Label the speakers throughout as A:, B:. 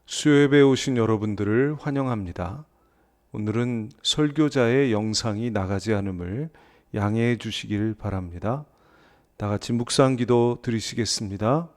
A: 수요예배에 오신 여러분들을 환영합니다. 오늘은 설교자의 영상이 나가지 않음을 양해해 주시길 바랍니다. 다 같이 묵상 기도 드리시겠습니다.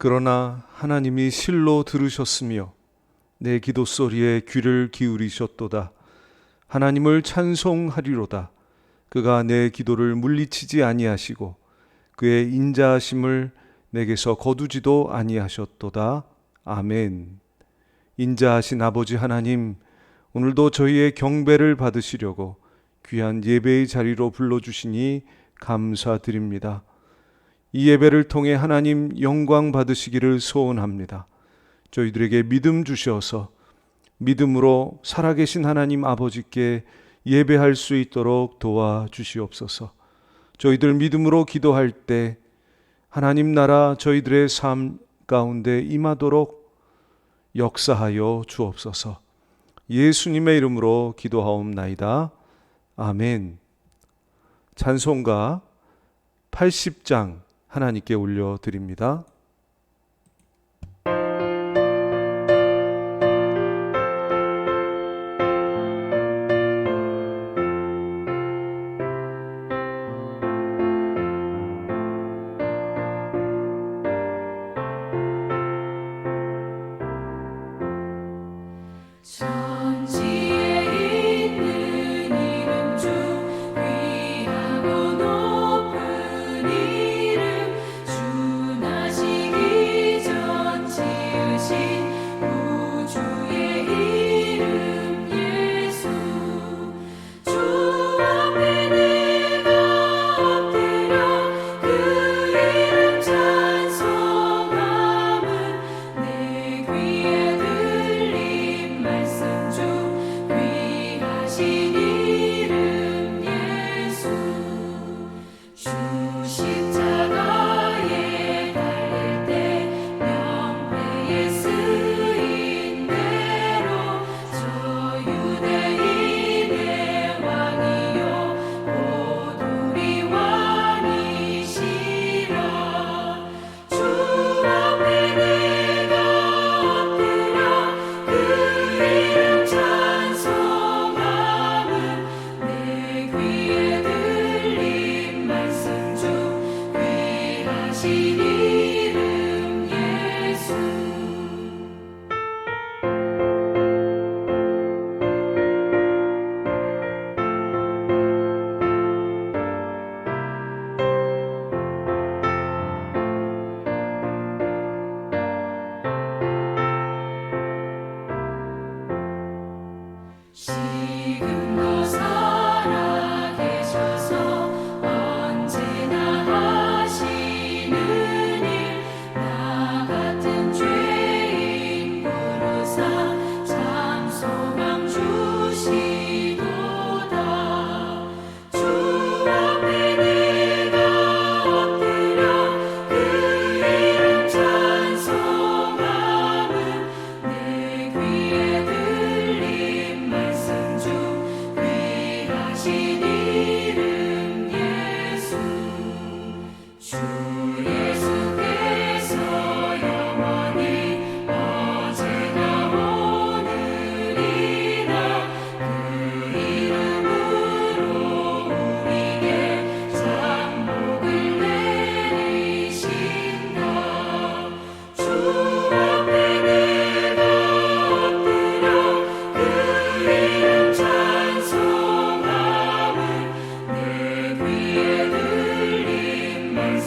A: 그러나 하나님이 실로 들으셨으며 내 기도 소리에 귀를 기울이셨도다. 하나님을 찬송하리로다. 그가 내 기도를 물리치지 아니하시고 그의 인자하심을 내게서 거두지도 아니하셨도다. 아멘. 인자하신 아버지 하나님, 오늘도 저희의 경배를 받으시려고 귀한 예배의 자리로 불러주시니 감사드립니다. 이 예배를 통해 하나님 영광 받으시기를 소원합니다. 저희들에게 믿음 주셔서 믿음으로 살아계신 하나님 아버지께 예배할 수 있도록 도와주시옵소서. 저희들 믿음으로 기도할 때 하나님 나라 저희들의 삶 가운데 임하도록 역사하여 주옵소서. 예수님의 이름으로 기도하옵나이다. 아멘. 찬송가 80장 하나님께 올려드립니다.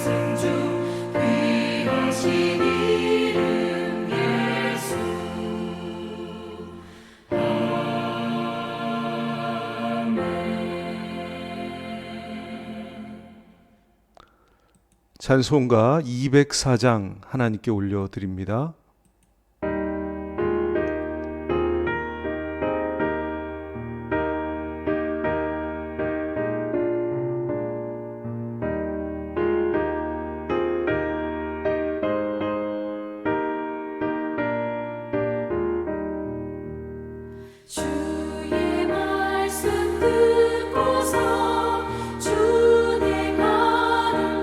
B: 말씀 중
A: 찬송가 204장 하나님께 올려드립니다.
B: 주의 말씀 듣고서 준행하는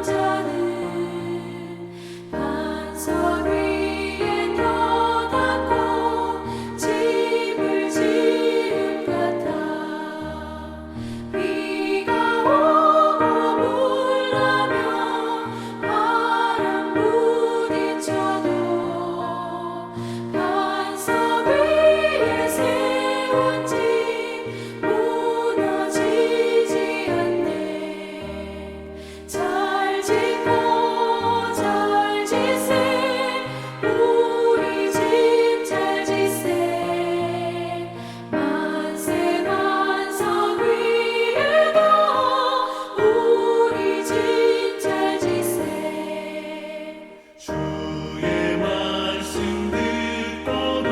B: 자는 반석 위에 터닫고 집을 지은 같아. 비가 오고 물나며 바람 부딪혀도 반석 위에 세운 집 무너지지 않네. 잘 짓고 잘 지세 우리 집 잘 지세. 만세 반석 위에도 우리 집 잘 지세.
C: 주의 말씀 듣고도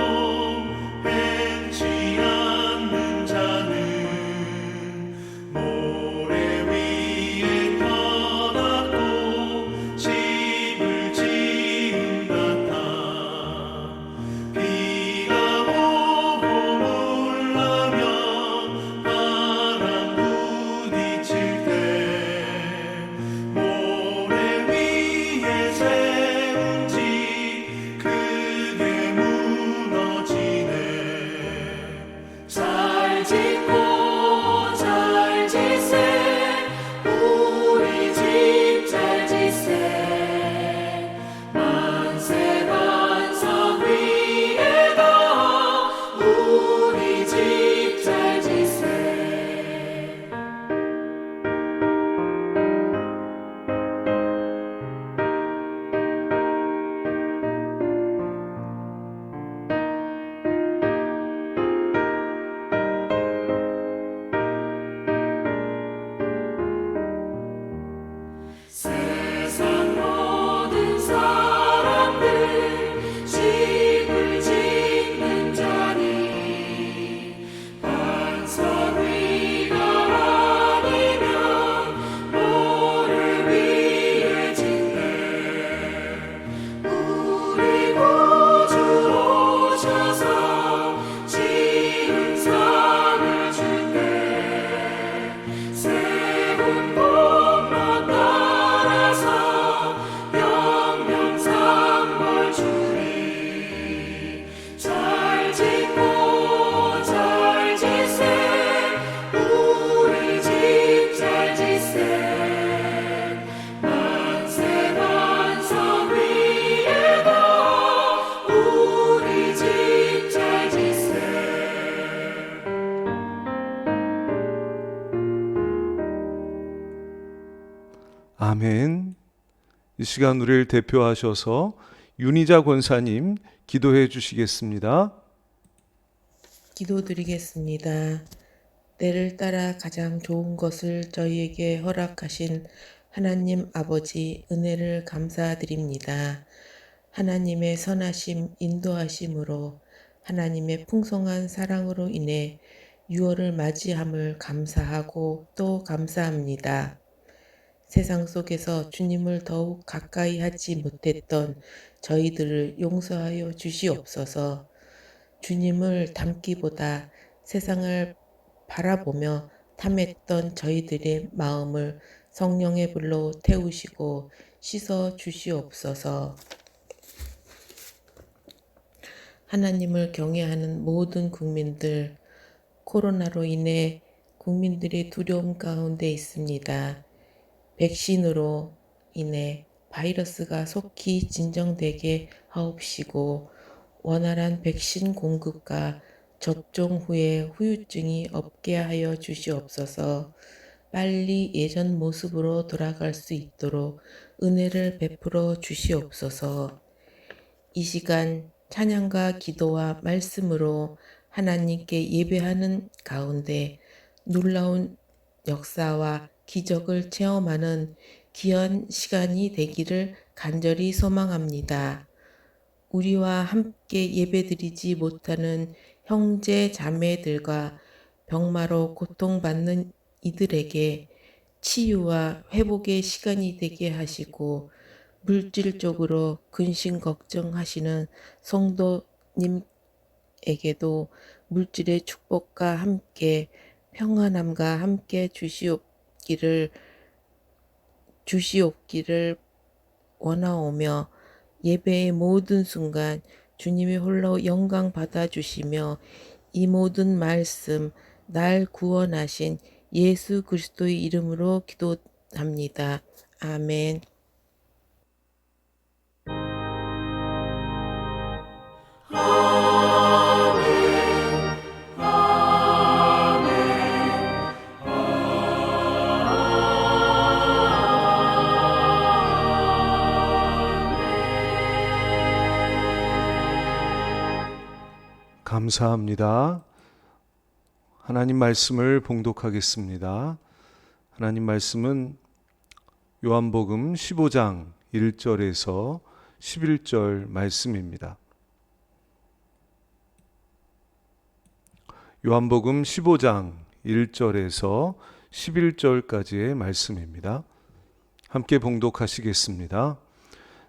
C: 행치 않는 자는 모래 위에 터닫고 집을 지은 같아. 비가 오고 물나며 바람 부딪힐 때 모래 위에 세운 집 크게 무너지네.
B: 잘 짓고 잘 지세 우리 집 잘 지세. 만세 반석 위에도 우리 집 잘 지세. 세상 모든 사람들 집을 짓는 자니 반석 위가 아니면 모래 위에 짓네. 우리 구주 오셔서 지은 상을 주네. 세운 곳만 따라서 영영상벌 주리. 잘 짓고 잘 지세 우리 집 잘 지세. 만세 반석 위에도 우리 집 잘 지세.
A: 아멘. 이 시간 우리를 대표하셔서 윤희자 권사님 기도해 주시겠습니다.
D: 기도드리겠습니다. 때를 따라 가장 좋은 것을 저희에게 허락하신 하나님 아버지 은혜를 감사드립니다. 하나님의 선하심 인도하심으로 하나님의 풍성한 사랑으로 인해 6월을 맞이함을 감사하고 또 감사합니다. 세상 속에서 주님을 더욱 가까이 하지 못했던 저희들을 용서하여 주시옵소서. 주님을 닮기보다 세상을 바라보며 탐했던 저희들의 마음을 성령의 불로 태우시고 씻어 주시옵소서. 하나님을 경외하는 모든 국민들, 코로나로 인해 국민들이 두려움 가운데 있습니다. 백신으로 인해 바이러스가 속히 진정되게 하옵시고 원활한 백신 공급과 접종 후에 후유증이 없게 하여 주시옵소서. 빨리 예전 모습으로 돌아갈 수 있도록 은혜를 베풀어 주시옵소서. 이 시간 찬양과 기도와 말씀으로 하나님께 예배하는 가운데 놀라운 역사와 기적을 체험하는 귀한 시간이 되기를 간절히 소망합니다. 우리와 함께 예배드리지 못하는 형제 자매들과 병마로 고통받는 이들에게 치유와 회복의 시간이 되게 하시고, 물질적으로 근심 걱정하시는 성도님에게도 물질의 축복과 함께 평안함과 함께 주시옵기를 원하오며, 예배의 모든 순간 주님이 홀로 영광 받아주시며, 이 모든 말씀 날 구원하신 예수 그리스도의 이름으로 기도합니다. 아멘.
A: 감사합니다. 하나님 말씀을 봉독하겠습니다. 하나님 말씀은 요한복음 15장 1절에서 11절 말씀입니다. 요한복음 15장 1절에서 11절까지의 말씀입니다. 함께 봉독하시겠습니다.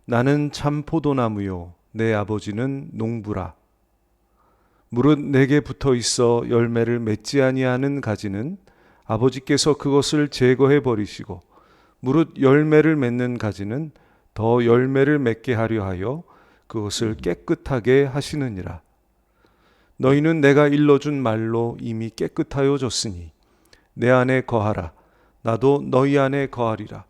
A: 나는 참 포도나무요 내 아버지는 농부라. 무릇 내게 붙어 있어 열매를 맺지 아니하는 가지는 아버지께서 그것을 제거해 버리시고, 무릇 열매를 맺는 가지는 더 열매를 맺게 하려 하여 그것을 깨끗하게 하시느니라. 너희는 내가 일러준 말로 이미 깨끗하여 졌으니 내 안에 거하라. 나도 너희 안에 거하리라.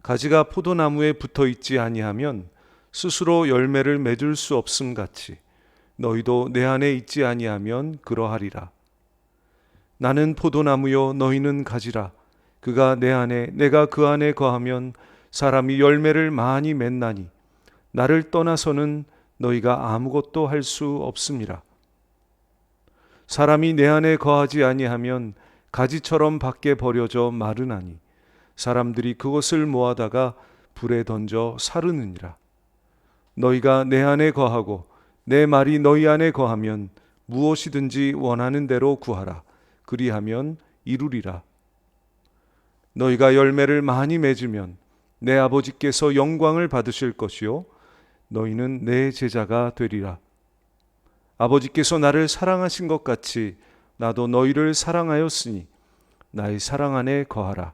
A: 가지가 포도나무에 붙어 있지 아니하면 스스로 열매를 맺을 수 없음 같이 너희도 내 안에 있지 아니하면 그러하리라. 나는 포도나무요 너희는 가지라. 그가 내 안에 내가 그 안에 거하면 사람이 열매를 많이 맺나니 나를 떠나서는 너희가 아무것도 할 수 없음이라. 사람이 내 안에 거하지 아니하면 가지처럼 밖에 버려져 마르나니 사람들이 그것을 모아다가 불에 던져 사르느니라. 너희가 내 안에 거하고 내 말이 너희 안에 거하면 무엇이든지 원하는 대로 구하라. 그리하면 이루리라. 너희가 열매를 많이 맺으면 내 아버지께서 영광을 받으실 것이요 너희는 내 제자가 되리라. 아버지께서 나를 사랑하신 것 같이 나도 너희를 사랑하였으니 나의 사랑 안에 거하라.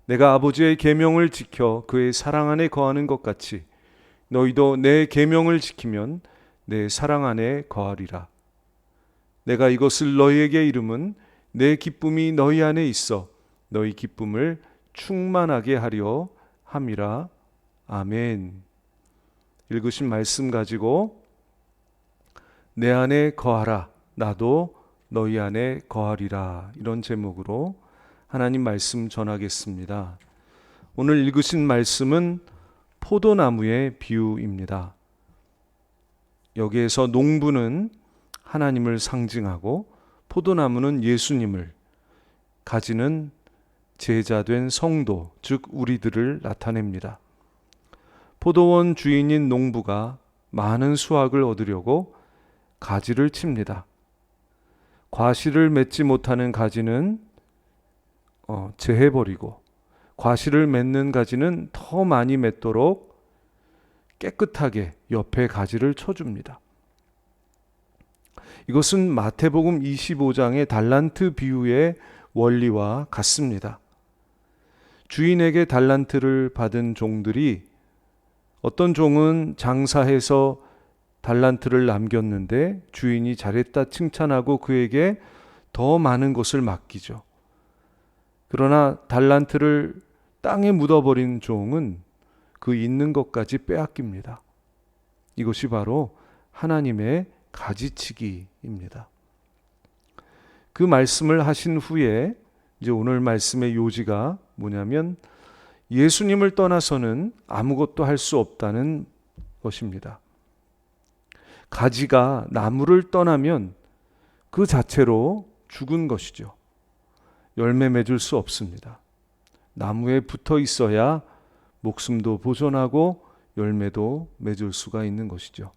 A: 내가 아버지의 계명을 지켜 그의 사랑 안에 거하는 것 같이 너희도 내 계명을 지키면 내 사랑 안에 거하리라. 내가 이것을 너희에게 이름은 내 기쁨이 너희 안에 있어 너희 기쁨을 충만하게 하려 함이라. 아멘. 읽으신 말씀 가지고 내 안에 거하라. 나도 너희 안에 거하리라. 이런 제목으로 하나님 말씀 전하겠습니다. 오늘 읽으신 말씀은 포도나무의 비유입니다. 여기에서 농부는 하나님을 상징하고 포도나무는 예수님을, 가지는 제자된 성도, 즉 우리들을 나타냅니다. 포도원 주인인 농부가 많은 수확을 얻으려고 가지를 칩니다. 과실을 맺지 못하는 가지는 제해버리고, 과실을 맺는 가지는 더 많이 맺도록 깨끗하게 옆에 가지를 쳐줍니다. 이것은 마태복음 25장의 달란트 비유의 원리와 같습니다. 주인에게 달란트를 받은 종들이, 어떤 종은 장사해서 달란트를 남겼는데 주인이 잘했다 칭찬하고 그에게 더 많은 것을 맡기죠. 그러나 달란트를 땅에 묻어버린 종은 그 있는 것까지 빼앗깁니다. 이것이 바로 하나님의 가지치기입니다. 그 말씀을 하신 후에 이제 오늘 말씀의 요지가 뭐냐면 예수님을 떠나서는 아무것도 할 수 없다는 것입니다. 가지가 나무를 떠나면 그 자체로 죽은 것이죠. 열매 맺을 수 없습니다. 나무에 붙어 있어야 목숨도 보존하고 열매도 맺을 수가 있는 것이죠.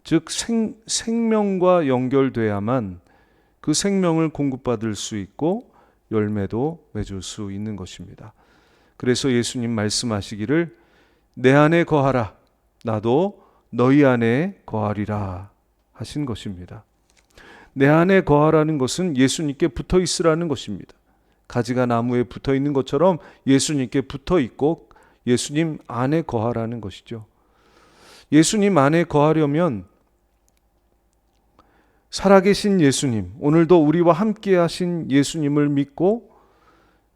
A: 즉 생명과 연결돼야만 그 생명을 공급받을 수 있고 열매도 맺을 수 있는 것입니다. 그래서 예수님 말씀하시기를 내 안에 거하라 나도 너희 안에 거하리라 하신 것입니다. 내 안에 거하라는 것은 예수님께 붙어 있으라는 것입니다. 가지가 나무에 붙어 있는 것처럼 예수님께 붙어 있고 예수님 안에 거하라는 것이죠. 예수님 안에 거하려면 살아계신 예수님, 오늘도 우리와 함께 하신 예수님을 믿고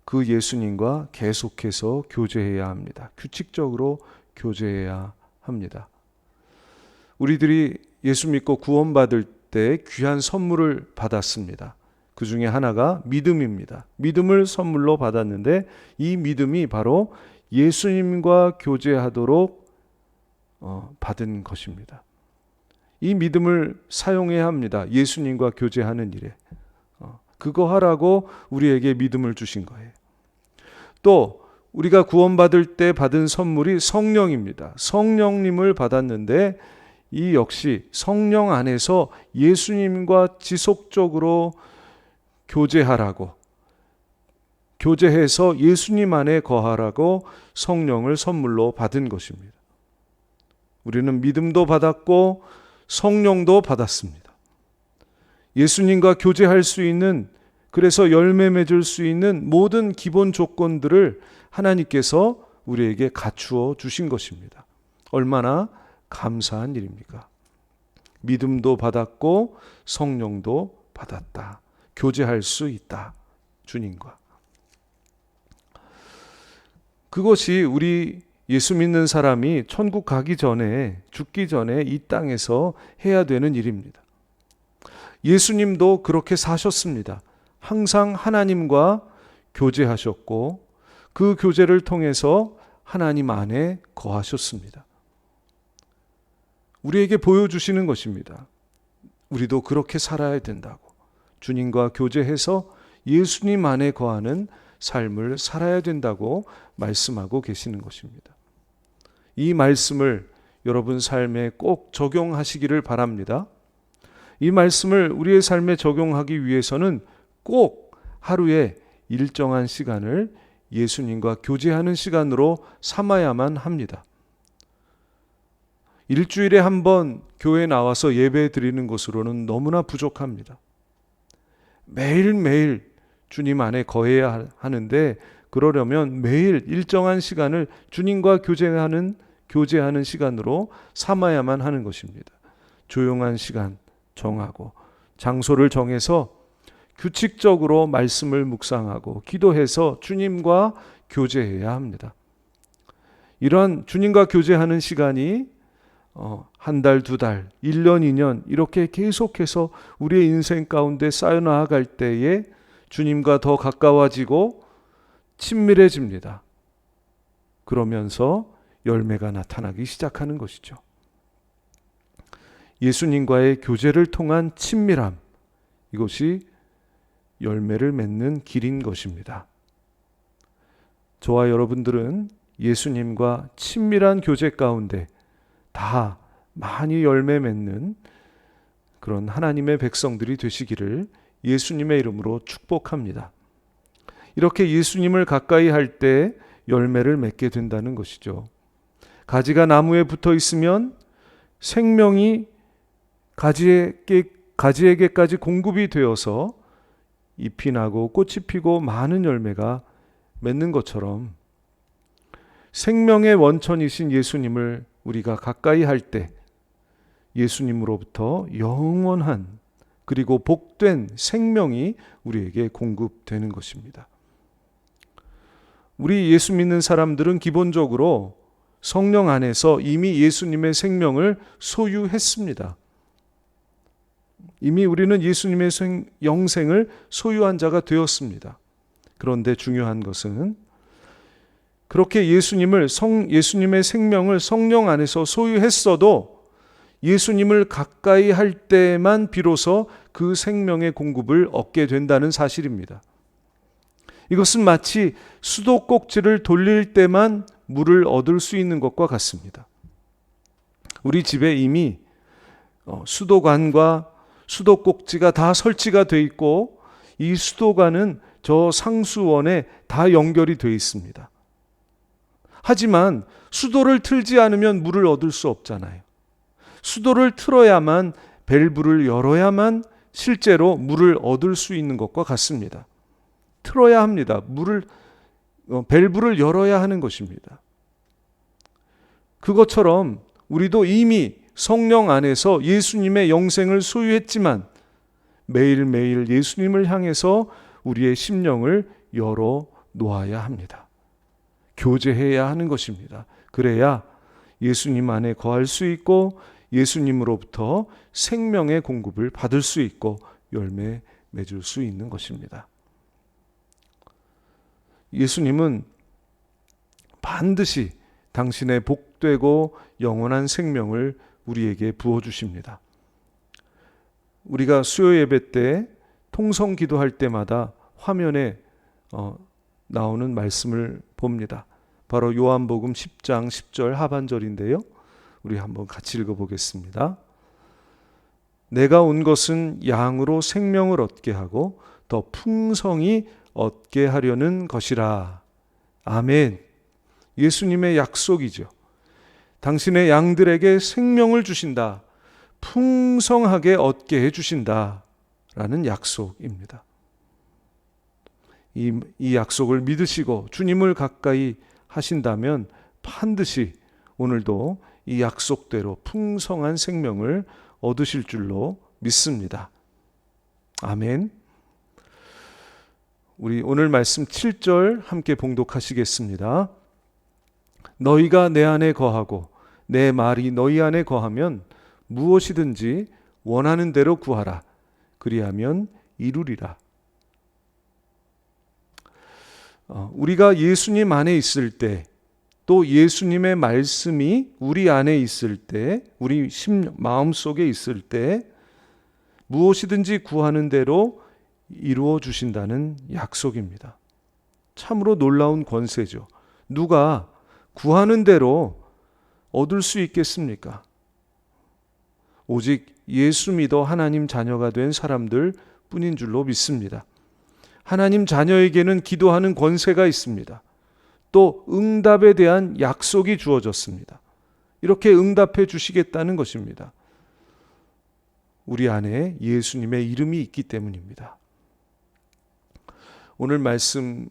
A: 그 예수님과 계속해서 교제해야 합니다. 규칙적으로 교제해야 합니다. 우리들이 예수 믿고 구원받을 때 귀한 선물을 받았습니다. 그 중에 하나가 믿음입니다. 믿음을 선물로 받았는데 이 믿음이 바로 예수님과 교제하도록 받은 것입니다. 이 믿음을 사용해야 합니다. 예수님과 교제하는 일에. 그거 하라고 우리에게 믿음을 주신 거예요. 또 우리가 구원받을 때 받은 선물이 성령입니다. 성령님을 받았는데 이 역시 성령 안에서 예수님과 지속적으로 교제하라고, 교제해서 예수님 안에 거하라고 성령을 선물로 받은 것입니다. 우리는 믿음도 받았고 성령도 받았습니다. 예수님과 교제할 수 있는, 그래서 열매 맺을 수 있는 모든 기본 조건들을 하나님께서 우리에게 갖추어 주신 것입니다. 얼마나 감사한 일입니까? 믿음도 받았고 성령도 받았다. 교제할 수 있다. 주님과. 그것이 우리 예수 믿는 사람이 천국 가기 전에, 죽기 전에 이 땅에서 해야 되는 일입니다. 예수님도 그렇게 사셨습니다. 항상 하나님과 교제하셨고 그 교제를 통해서 하나님 안에 거하셨습니다. 우리에게 보여주시는 것입니다. 우리도 그렇게 살아야 된다고. 주님과 교제해서 예수님 안에 거하는 삶을 살아야 된다고 말씀하고 계시는 것입니다. 이 말씀을 여러분 삶에 꼭 적용하시기를 바랍니다. 이 말씀을 우리의 삶에 적용하기 위해서는 꼭 하루에 일정한 시간을 예수님과 교제하는 시간으로 삼아야만 합니다. 일주일에 한 번 교회에 나와서 예배 드리는 것으로는 너무나 부족합니다. 매일매일 주님 안에 거해야 하는데 그러려면 매일 일정한 시간을 주님과 교제하는 시간으로 삼아야만 하는 것입니다. 조용한 시간 정하고 장소를 정해서 규칙적으로 말씀을 묵상하고 기도해서 주님과 교제해야 합니다. 이러한 주님과 교제하는 시간이 한 달, 두 달, 1년, 2년 이렇게 계속해서 우리의 인생 가운데 쌓여나갈 때에 주님과 더 가까워지고 친밀해집니다. 그러면서 열매가 나타나기 시작하는 것이죠. 예수님과의 교제를 통한 친밀함, 이것이 열매를 맺는 길인 것입니다. 저와 여러분들은 예수님과 친밀한 교제 가운데 다 많이 열매 맺는 그런 하나님의 백성들이 되시기를 예수님의 이름으로 축복합니다. 이렇게 예수님을 가까이 할 때 열매를 맺게 된다는 것이죠. 가지가 나무에 붙어 있으면 생명이 가지에게까지 공급이 되어서 잎이 나고 꽃이 피고 많은 열매가 맺는 것처럼 생명의 원천이신 예수님을 우리가 가까이 할 때 예수님으로부터 영원한 그리고 복된 생명이 우리에게 공급되는 것입니다. 우리 예수 믿는 사람들은 기본적으로 성령 안에서 이미 예수님의 생명을 소유했습니다. 이미 우리는 예수님의 영생을 소유한 자가 되었습니다. 그런데 중요한 것은 그렇게 예수님의 생명을 성령 안에서 소유했어도 예수님을 가까이 할 때만 비로소 그 생명의 공급을 얻게 된다는 사실입니다. 이것은 마치 수도꼭지를 돌릴 때만 물을 얻을 수 있는 것과 같습니다. 우리 집에 이미 수도관과 수도꼭지가 다 설치가 돼 있고 이 수도관은 저 상수원에 다 연결이 돼 있습니다. 하지만 수도를 틀지 않으면 물을 얻을 수 없잖아요. 수도를 틀어야만, 밸브를 열어야만 실제로 물을 얻을 수 있는 것과 같습니다. 틀어야 합니다. 밸브를 열어야 하는 것입니다. 그것처럼 우리도 이미 성령 안에서 예수님의 영생을 소유했지만 매일매일 예수님을 향해서 우리의 심령을 열어 놓아야 합니다. 교제해야 하는 것입니다. 그래야 예수님 안에 거할 수 있고 예수님으로부터 생명의 공급을 받을 수 있고 열매 맺을 수 있는 것입니다. 예수님은 반드시 당신의 복되고 영원한 생명을 우리에게 부어주십니다. 우리가 수요 예배 때 통성 기도할 때마다 화면에 나오는 말씀을 봅니다. 바로 요한복음 10장 10절 하반절인데요. 우리 한번 같이 읽어보겠습니다. 내가 온 것은 양으로 생명을 얻게 하고 더 풍성히 얻게 하려는 것이라. 아멘. 예수님의 약속이죠. 당신의 양들에게 생명을 주신다. 풍성하게 얻게 해주신다. 라는 약속입니다. 이 약속을 믿으시고 주님을 가까이 하신다면 반드시 오늘도 이 약속대로 풍성한 생명을 얻으실 줄로 믿습니다. 아멘. 우리 오늘 말씀 7절 함께 봉독하시겠습니다. 너희가 내 안에 거하고 내 말이 너희 안에 거하면 무엇이든지 원하는 대로 구하라. 그리하면 이루리라. 우리가 예수님 안에 있을 때, 또 예수님의 말씀이 우리 안에 있을 때, 우리 마음속에 있을 때 무엇이든지 구하는 대로 이루어 주신다는 약속입니다. 참으로 놀라운 권세죠. 누가 구하는 대로 얻을 수 있겠습니까? 오직 예수 믿어 하나님 자녀가 된 사람들 뿐인 줄로 믿습니다. 하나님 자녀에게는 기도하는 권세가 있습니다. 또 응답에 대한 약속이 주어졌습니다. 이렇게 응답해 주시겠다는 것입니다. 우리 안에 예수님의 이름이 있기 때문입니다. 오늘 말씀은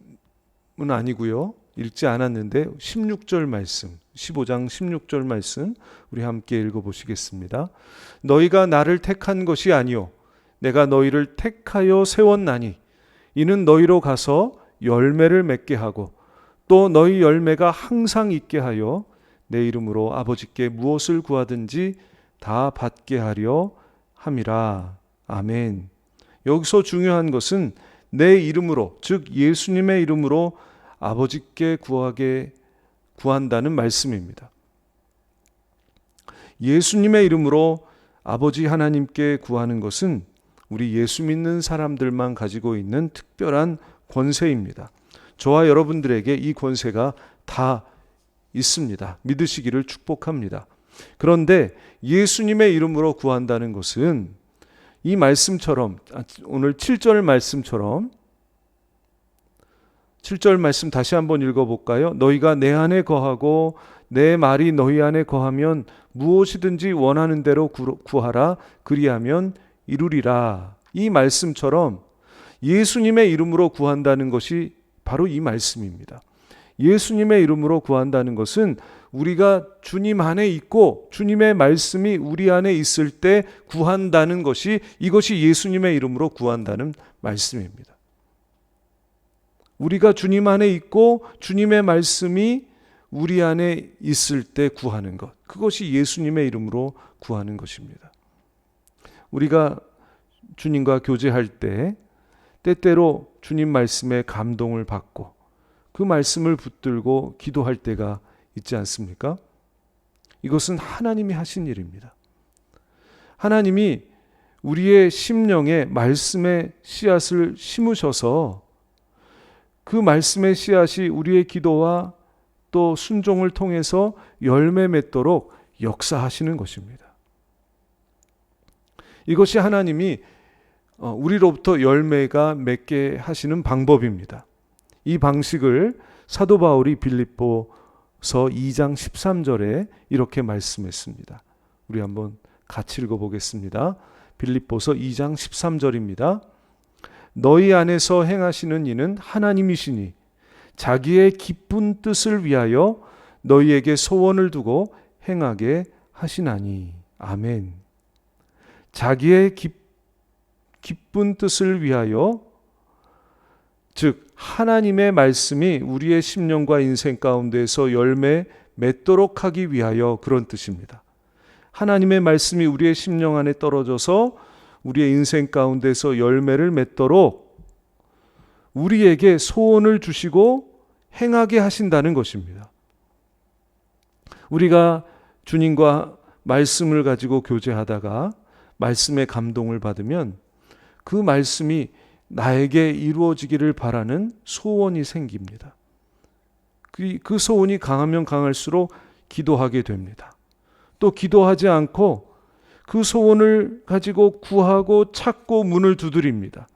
A: 아니고요. 읽지 않았는데 16절 말씀, 15장 16절 말씀 우리 함께 읽어보시겠습니다. 너희가 나를 택한 것이 아니요 내가 너희를 택하여 세웠나니 이는 너희로 가서 열매를 맺게 하고 또 너희 열매가 항상 있게 하여 내 이름으로 아버지께 무엇을 구하든지 다 받게 하려 함이라. 아멘. 여기서 중요한 것은 내 이름으로, 즉 예수님의 이름으로 아버지께 구한다는 말씀입니다. 예수님의 이름으로 아버지 하나님께 구하는 것은 우리 예수 믿는 사람들만 가지고 있는 특별한 권세입니다. 저와 여러분들에게 이 권세가 다 있습니다. 믿으시기를 축복합니다. 그런데 예수님의 이름으로 구한다는 것은 이 말씀처럼, 오늘 7절 말씀처럼 7절 말씀 다시 한번 읽어볼까요? 너희가 내 안에 거하고 내 말이 너희 안에 거하면 무엇이든지 원하는 대로 구하라. 그리하면 이루리라. 이 말씀처럼 예수님의 이름으로 구한다는 것이 바로 이 말씀입니다. 예수님의 이름으로 구한다는 것은 우리가 주님 안에 있고 주님의 말씀이 우리 안에 있을 때 구한다는 것이, 이것이 예수님의 이름으로 구한다는 말씀입니다. 우리가 주님 안에 있고 주님의 말씀이 우리 안에 있을 때 구하는 것, 그것이 예수님의 이름으로 구하는 것입니다. 우리가 주님과 교제할 때 때때로 주님 말씀에 감동을 받고 그 말씀을 붙들고 기도할 때가 있지 않습니까? 이것은 하나님이 하신 일입니다. 하나님이 우리의 심령에 말씀의 씨앗을 심으셔서 그 말씀의 씨앗이 우리의 기도와 또 순종을 통해서 열매 맺도록 역사하시는 것입니다. 이것이 하나님이 우리로부터 열매가 맺게 하시는 방법입니다. 이 방식을 사도 바울이 빌립보서 2장 13절에 이렇게 말씀했습니다. 우리 한번 같이 읽어보겠습니다. 빌립보서 2장 13절입니다. 너희 안에서 행하시는 이는 하나님이시니 자기의 기쁜 뜻을 위하여 너희에게 소원을 두고 행하게 하시나니. 아멘. 자기의 기쁜 뜻을 위하여, 즉 하나님의 말씀이 우리의 심령과 인생 가운데서 열매 맺도록 하기 위하여, 그런 뜻입니다. 하나님의 말씀이 우리의 심령 안에 떨어져서 우리의 인생 가운데서 열매를 맺도록 우리에게 소원을 주시고 행하게 하신다는 것입니다. 우리가 주님과 말씀을 가지고 교제하다가 말씀의 감동을 받으면 그 말씀이 나에게 이루어지기를 바라는 소원이 생깁니다. 그 소원이 강하면 강할수록 기도하게 됩니다. 또 기도하지 않고 그 소원을 가지고 구하고 찾고 문을 두드립니다.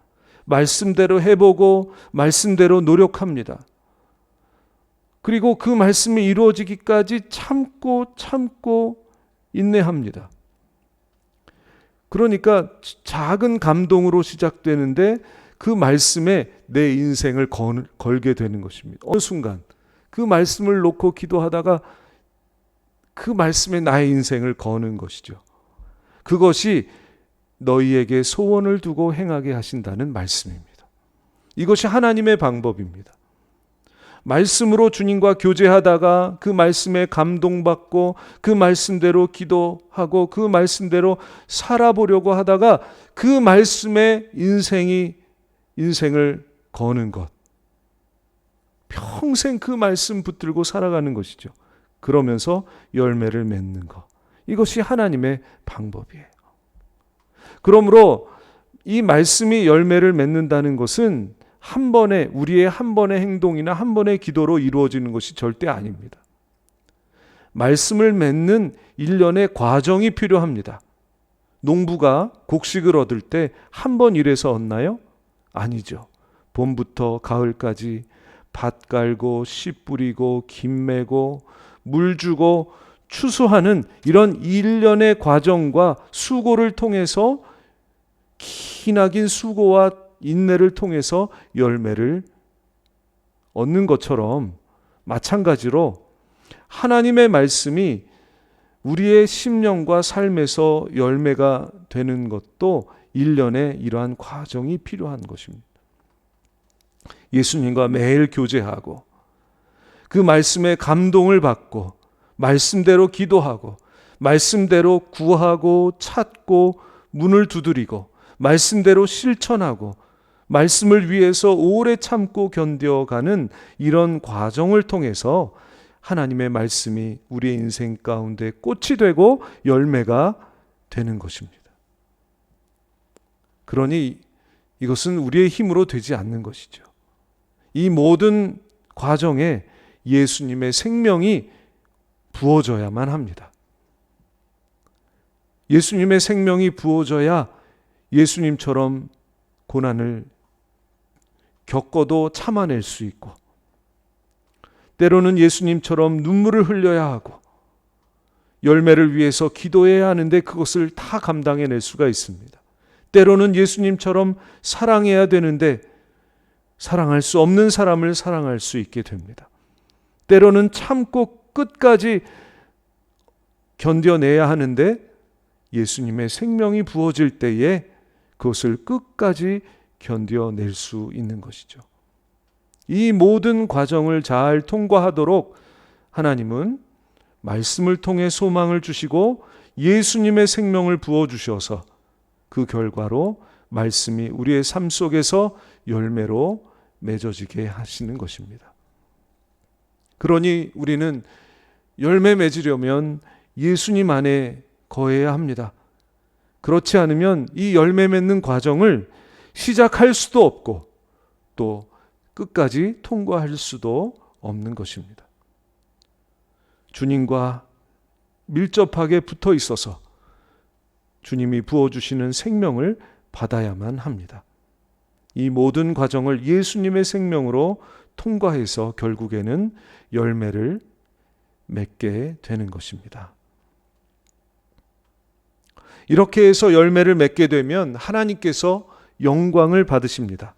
A: 말씀대로 해보고 말씀대로 노력합니다. 그리고 그 말씀이 이루어지기까지 참고 인내합니다. 그러니까 작은 감동으로 시작되는데 그 말씀에 내 인생을 걸게 되는 것입니다. 어느 순간 그 말씀을 놓고 기도하다가 그 말씀에 나의 인생을 거는 것이죠. 그것이 너희에게 소원을 두고 행하게 하신다는 말씀입니다. 이것이 하나님의 방법입니다. 말씀으로 주님과 교제하다가 그 말씀에 감동받고 그 말씀대로 기도하고 그 말씀대로 살아보려고 하다가 그 말씀에 인생을 거는 것. 평생 그 말씀 붙들고 살아가는 것이죠. 그러면서 열매를 맺는 것. 이것이 하나님의 방법이에요. 그러므로 이 말씀이 열매를 맺는다는 것은 우리의 한 번의 행동이나 한 번의 기도로 이루어지는 것이 절대 아닙니다. 말씀을 맺는 일련의 과정이 필요합니다. 농부가 곡식을 얻을 때 한 번 일해서 얻나요? 아니죠. 봄부터 가을까지 밭 갈고 씨 뿌리고 김 매고 물 주고 추수하는 이런 일련의 과정과 수고를 통해서 기나긴 수고와 인내를 통해서 열매를 얻는 것처럼 마찬가지로 하나님의 말씀이 우리의 심령과 삶에서 열매가 되는 것도 일련의 이러한 과정이 필요한 것입니다. 예수님과 매일 교제하고 그 말씀에 감동을 받고 말씀대로 기도하고 말씀대로 구하고 찾고 문을 두드리고 말씀대로 실천하고 말씀을 위해서 오래 참고 견뎌가는 이런 과정을 통해서 하나님의 말씀이 우리의 인생 가운데 꽃이 되고 열매가 되는 것입니다. 그러니 이것은 우리의 힘으로 되지 않는 것이죠. 이 모든 과정에 예수님의 생명이 부어져야만 합니다. 예수님의 생명이 부어져야 예수님처럼 고난을 겪어도 참아낼 수 있고, 때로는 예수님처럼 눈물을 흘려야 하고 열매를 위해서 기도해야 하는데 그것을 다 감당해낼 수가 있습니다. 때로는 예수님처럼 사랑해야 되는데 사랑할 수 없는 사람을 사랑할 수 있게 됩니다. 때로는 참고 끝까지 견뎌내야 하는데 예수님의 생명이 부어질 때에 그것을 끝까지 견뎌낼 수 있는 것이죠. 이 모든 과정을 잘 통과하도록 하나님은 말씀을 통해 소망을 주시고 예수님의 생명을 부어주셔서 그 결과로 말씀이 우리의 삶 속에서 열매로 맺어지게 하시는 것입니다. 그러니 우리는 열매 맺으려면 예수님 안에 거해야 합니다. 그렇지 않으면 이 열매 맺는 과정을 시작할 수도 없고 또 끝까지 통과할 수도 없는 것입니다. 주님과 밀접하게 붙어 있어서 주님이 부어주시는 생명을 받아야만 합니다. 이 모든 과정을 예수님의 생명으로 통과해서 결국에는 열매를 맺게 되는 것입니다. 이렇게 해서 열매를 맺게 되면 하나님께서 영광을 받으십니다.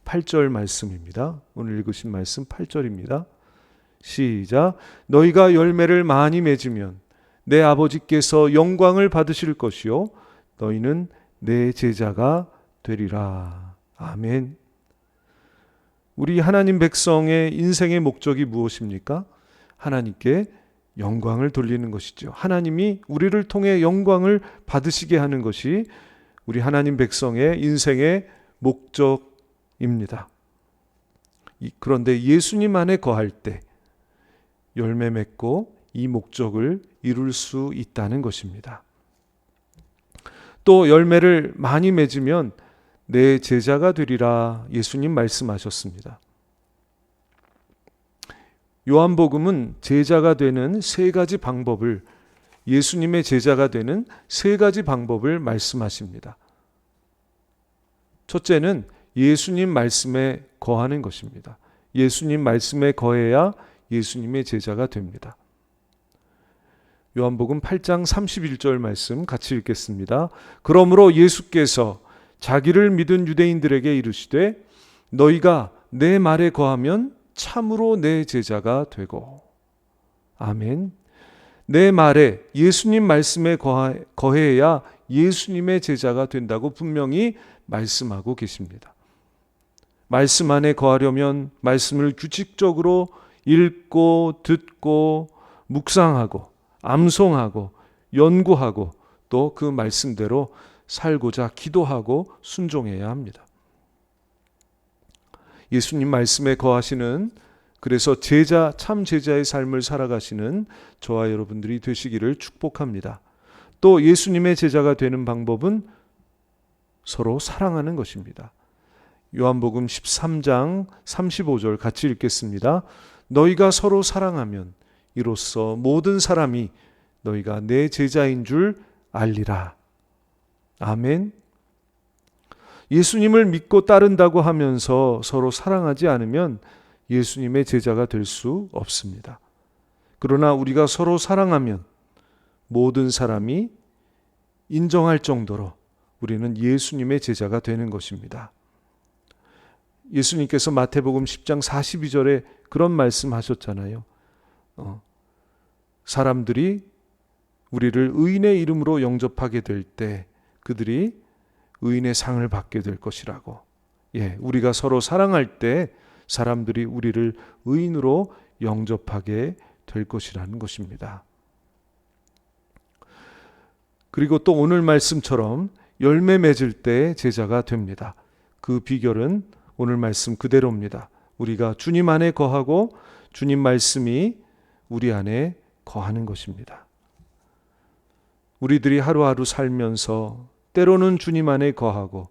A: 8절 말씀입니다. 오늘 읽으신 말씀 8절입니다. 시작. 너희가 열매를 많이 맺으면 내 아버지께서 영광을 받으실 것이요 너희는 내 제자가 되리라. 아멘. 우리 하나님 백성의 인생의 목적이 무엇입니까? 하나님께 영광을 돌리는 것이죠. 하나님이 우리를 통해 영광을 받으시게 하는 것이 우리 하나님 백성의 인생의 목적입니다. 그런데 예수님 안에 거할 때 열매 맺고 이 목적을 이룰 수 있다는 것입니다. 또 열매를 많이 맺으면 내 제자가 되리라 예수님 말씀하셨습니다. 요한복음은 제자가 되는 세 가지 방법을, 예수님의 제자가 되는 세 가지 방법을 말씀하십니다. 첫째는 예수님 말씀에 거하는 것입니다. 예수님 말씀에 거해야 예수님의 제자가 됩니다. 요한복음 8장 31절 말씀 같이 읽겠습니다. 그러므로 예수께서 자기를 믿은 유대인들에게 이르시되 너희가 내 말에 거하면 참으로 내 제자가 되고. 아멘. 내 말에, 예수님 말씀에 거해야 예수님의 제자가 된다고 분명히 말씀하고 계십니다. 말씀 안에 거하려면 말씀을 규칙적으로 읽고 듣고 묵상하고 암송하고 연구하고 또 그 말씀대로 살고자 기도하고 순종해야 합니다. 예수님 말씀에 거하시는, 그래서 제자, 참 제자의 삶을 살아가시는 저와 여러분들이 되시기를 축복합니다. 또 예수님의 제자가 되는 방법은 서로 사랑하는 것입니다. 요한복음 13장 35절 같이 읽겠습니다. 너희가 서로 사랑하면 이로써 모든 사람이 너희가 내 제자인 줄 알리라. 아멘. 예수님을 믿고 따른다고 하면서 서로 사랑하지 않으면 예수님의 제자가 될 수 없습니다. 그러나 우리가 서로 사랑하면 모든 사람이 인정할 정도로 우리는 예수님의 제자가 되는 것입니다. 예수님께서 마태복음 10장 42절에 그런 말씀하셨잖아요. 사람들이 우리를 의인의 이름으로 영접하게 될 때 그들이 의인의 상을 받게 될 것이라고. 우리가 서로 사랑할 때 사람들이 우리를 의인으로 영접하게 될 것이라는 것입니다. 그리고 또 오늘 말씀처럼 열매 맺을 때 제자가 됩니다. 그 비결은 오늘 말씀 그대로입니다. 우리가 주님 안에 거하고 주님 말씀이 우리 안에 거하는 것입니다. 우리들이 하루하루 살면서 때로는 주님 안에 거하고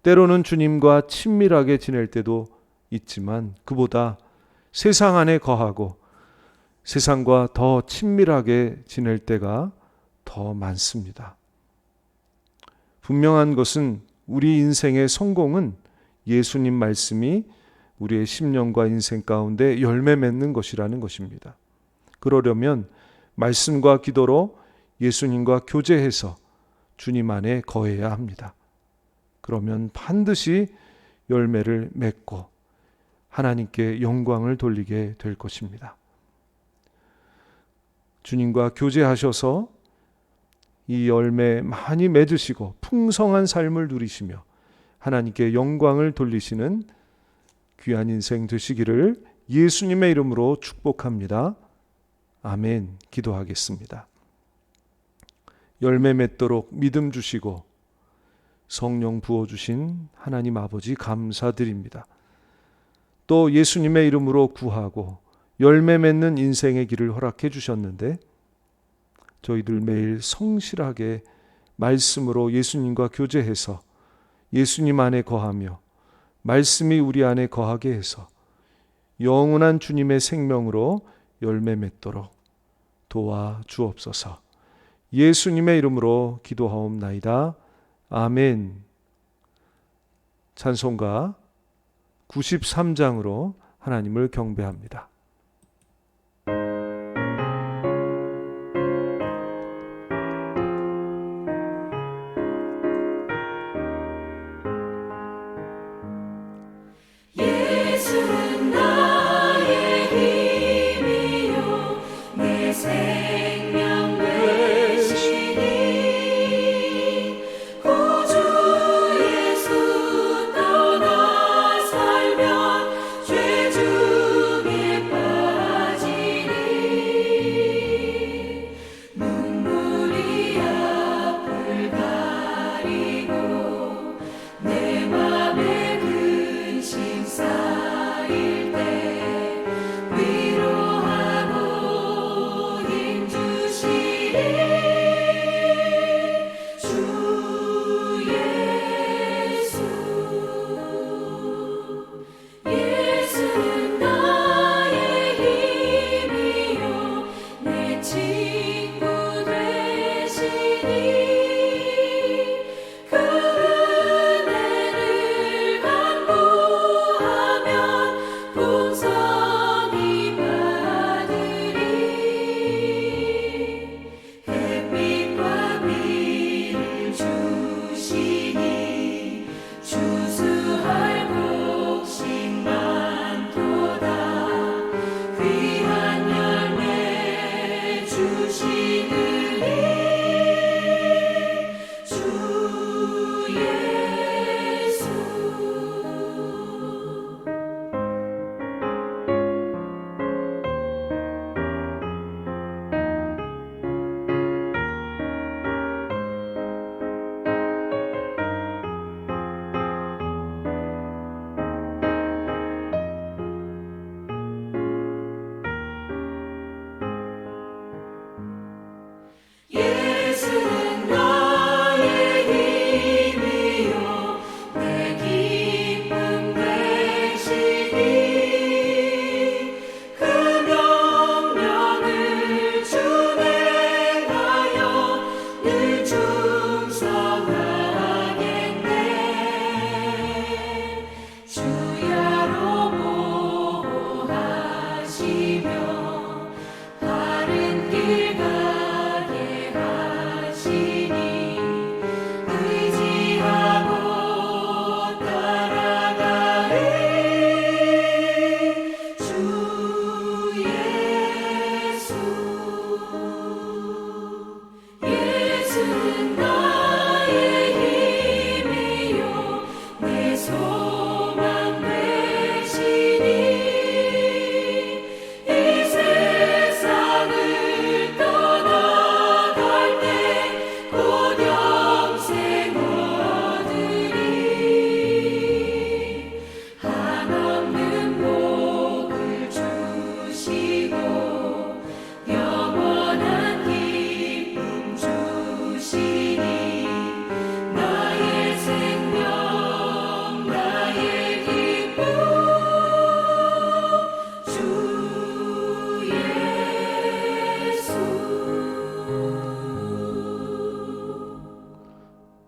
A: 때로는 주님과 친밀하게 지낼 때도 있지만 그보다 세상 안에 거하고 세상과 더 친밀하게 지낼 때가 더 많습니다. 분명한 것은 우리 인생의 성공은 예수님 말씀이 우리의 심령과 인생 가운데 열매 맺는 것이라는 것입니다. 그러려면 말씀과 기도로 예수님과 교제해서 주님 안에 거해야 합니다. 그러면 반드시 열매를 맺고 하나님께 영광을 돌리게 될 것입니다. 주님과 교제하셔서 이 열매 많이 맺으시고 풍성한 삶을 누리시며 하나님께 영광을 돌리시는 귀한 인생 되시기를 예수님의 이름으로 축복합니다. 아멘. 기도하겠습니다. 열매 맺도록 믿음 주시고 성령 부어주신 하나님 아버지 감사드립니다. 또 예수님의 이름으로 구하고 열매 맺는 인생의 길을 허락해 주셨는데 저희들 매일 성실하게 말씀으로 예수님과 교제해서 예수님 안에 거하며 말씀이 우리 안에 거하게 해서 영원한 주님의 생명으로 열매 맺도록 도와 주옵소서. 예수님의 이름으로 기도하옵나이다. 아멘. 찬송가 93장으로 하나님을 경배합니다.
B: 예수는 나의 힘이요 내 생명 되시니 구주 예수 떠나 살면 죄 중에 빠지니 눈물이 앞을 가리고 내 맘에 근심 쌓일 때 위로하고 힘 주시리 주 예수. 예수는 나의 힘이요 내 친구 되시니 그 은혜를 간구하면 풍성히 받으리. 햇빛과 비를 주시니 추수할 곡식 많도다. 귀한 열매 주시느니 주 예수. 예수는 나의 힘이요 내 기쁨 되시니 그 명령을 준행하여 늘 충성하겠네. 주야로 보호하시며 바른 길 가게 하시니 의지하고 따라가리 주 예수. 예수는 나의 힘이요 내 소망 되시니 이 세상을 떠나갈 때 곧 영생 얻으리. 한없는 복을 주시고 영원한 기쁨 주시니 나의 생명 나의 기쁨 주 예수.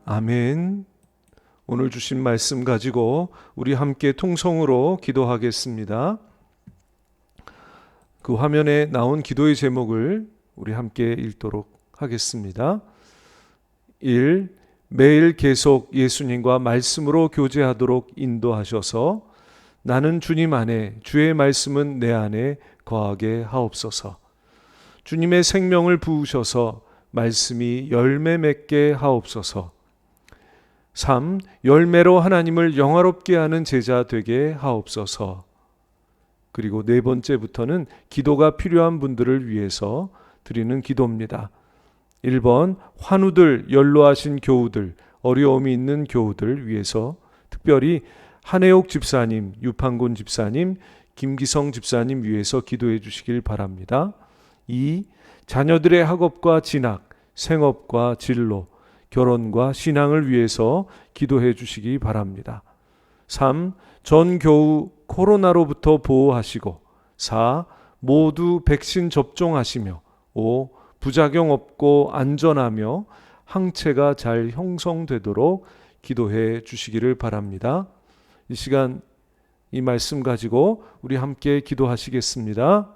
A: 아멘. 오늘 주신 말씀 가지고 우리 함께 통성으로 기도하겠습니다. 그 화면에 나온 기도의 제목을 우리 함께 읽도록 하겠습니다. 1. 매일 계속 예수님과 말씀으로 교제하도록 인도하셔서 나는 주님 안에, 주의 말씀은 내 안에 거하게 하옵소서. 주님의 생명을 부으셔서 말씀이 열매 맺게 하옵소서. 3. 열매로 하나님을 영화롭게 하는 제자 되게 하옵소서. 그리고 네 번째부터는 기도가 필요한 분들을 위해서 드리는 기도입니다. 1번 환우들, 연로하신 교우들, 어려움이 있는 교우들 위해서 특별히 한혜옥 집사님, 유판곤 집사님, 김기성 집사님 위해서 기도해 주시길 바랍니다. 2. 자녀들의 학업과 진학, 생업과 진로, 결혼과 신앙을 위해서 기도해 주시기 바랍니다. 3. 전 교우 코로나로부터 보호하시고 4. 모두 백신 접종하시며 5. 부작용 없고 안전하며 항체가 잘 형성되도록 기도해 주시기를 바랍니다. 이 시간 이 말씀 가지고 우리 함께 기도하시겠습니다.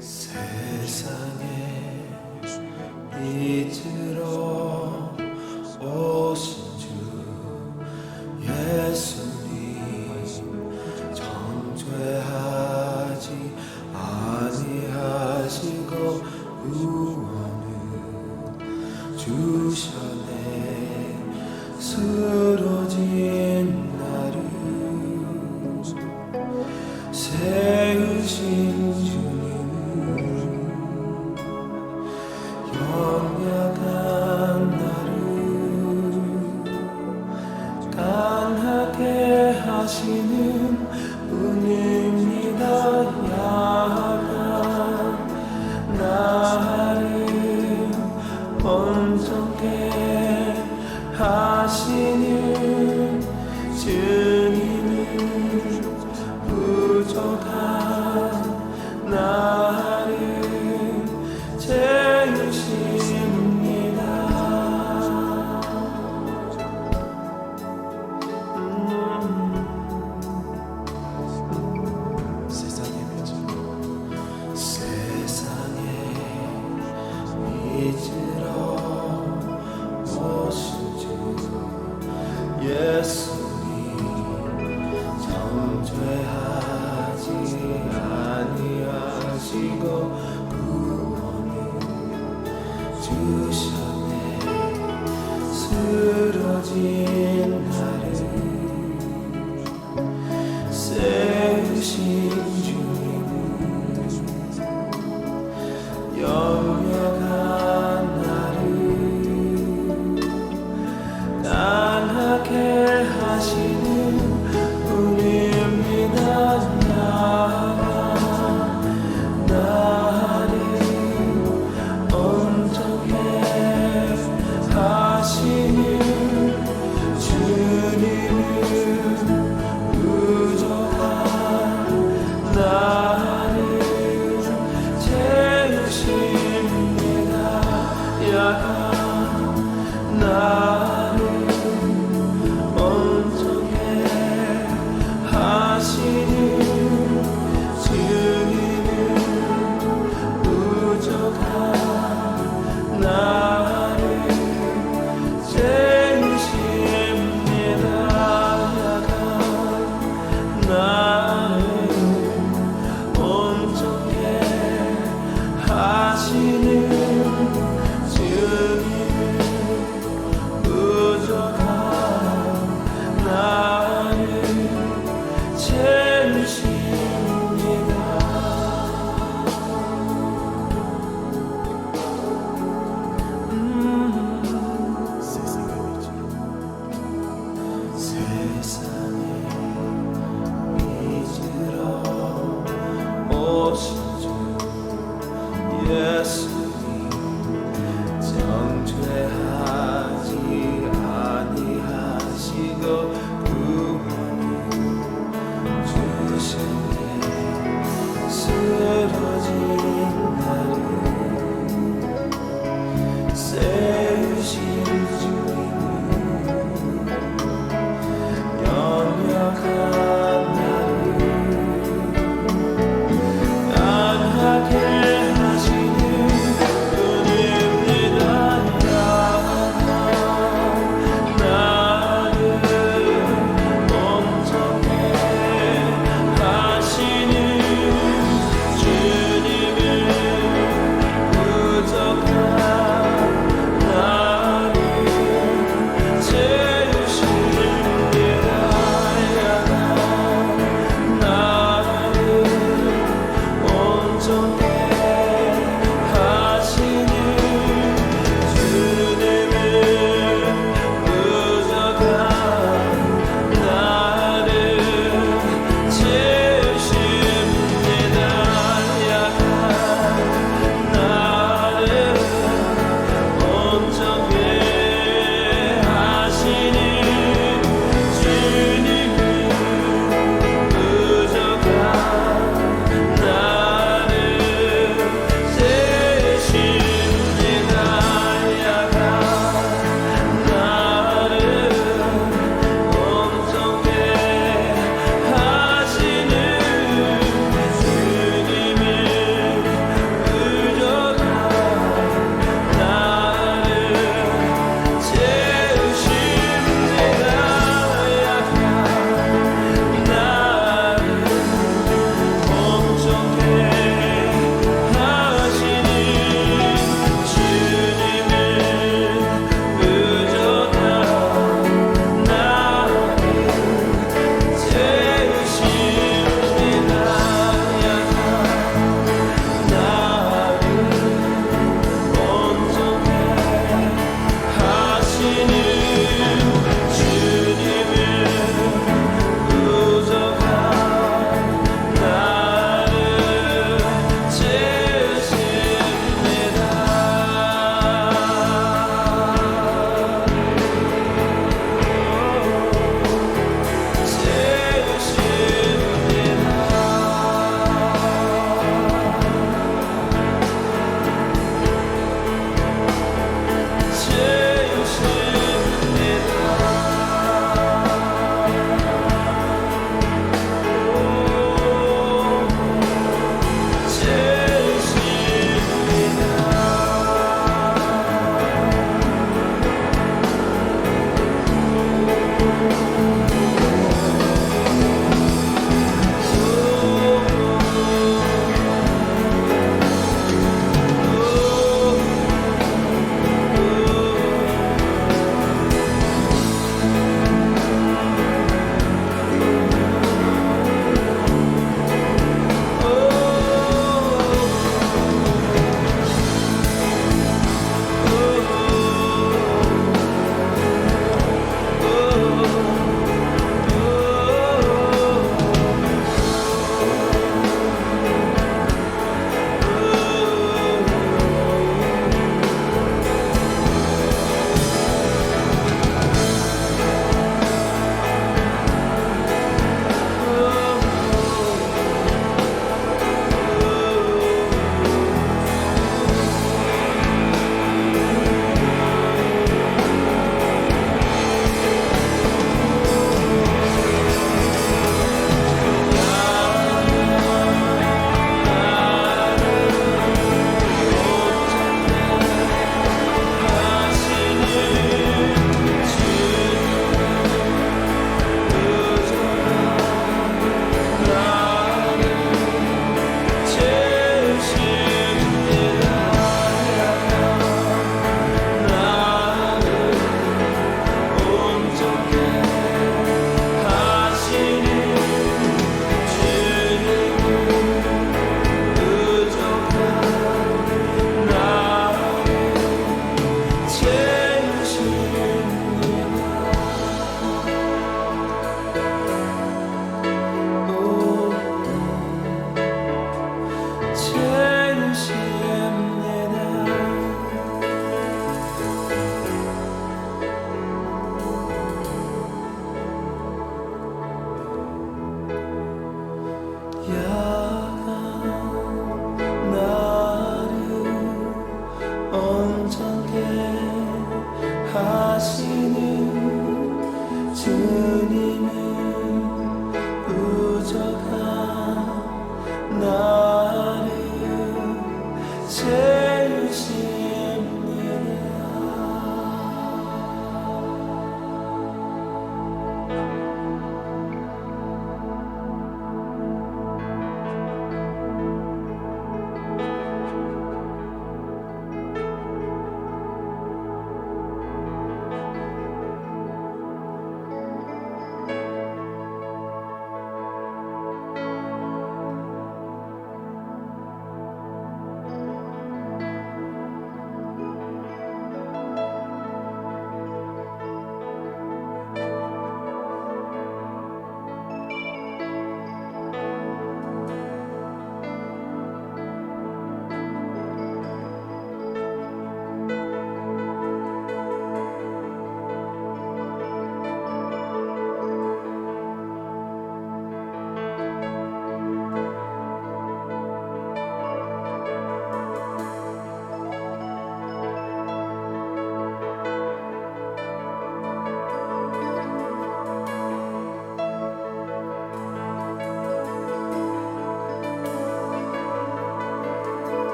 C: 세상에 이제로 오신 주 예수님 정죄하지 아니하시고 구원을 주셨네. 쓰러진 나를 세우신 주님 연약한 나를 강하게 하시는 분입니다. 약한 나를 온전케 하시는 주님은 부족한 나를 채우십니다. 세상에 믿으러 오신 주 예수님 정죄하지 아니하시고 구원을 주셨네. 쓰러진 나를 세우신 주님은 연약한 나를 강하게 하시는 분입니다. 나를 온전케 하시는 주님은 부족한 나를 채우십니다. 약한 나를 온전케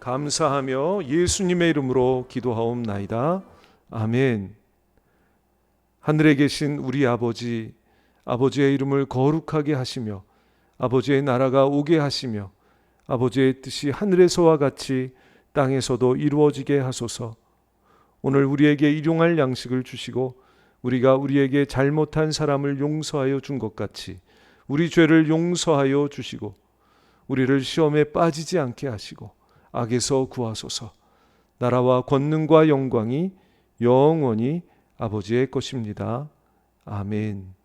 A: 감사하며 예수님의 이름으로 기도하옵나이다. 아멘. 하늘에 계신 우리 아버지, 아버지의 이름을 거룩하게 하시며 아버지의 나라가 오게 하시며 아버지의 뜻이 하늘에서와 같이 땅에서도 이루어지게 하소서. 오늘 우리에게 일용할 양식을 주시고 우리가 우리에게 잘못한 사람을 용서하여 준 것 같이 우리 죄를 용서하여 주시고 우리를 시험에 빠지지 않게 하시고 악에서 구하소서. 나라와 권능과 영광이 영원히 아버지의 것입니다. 아멘.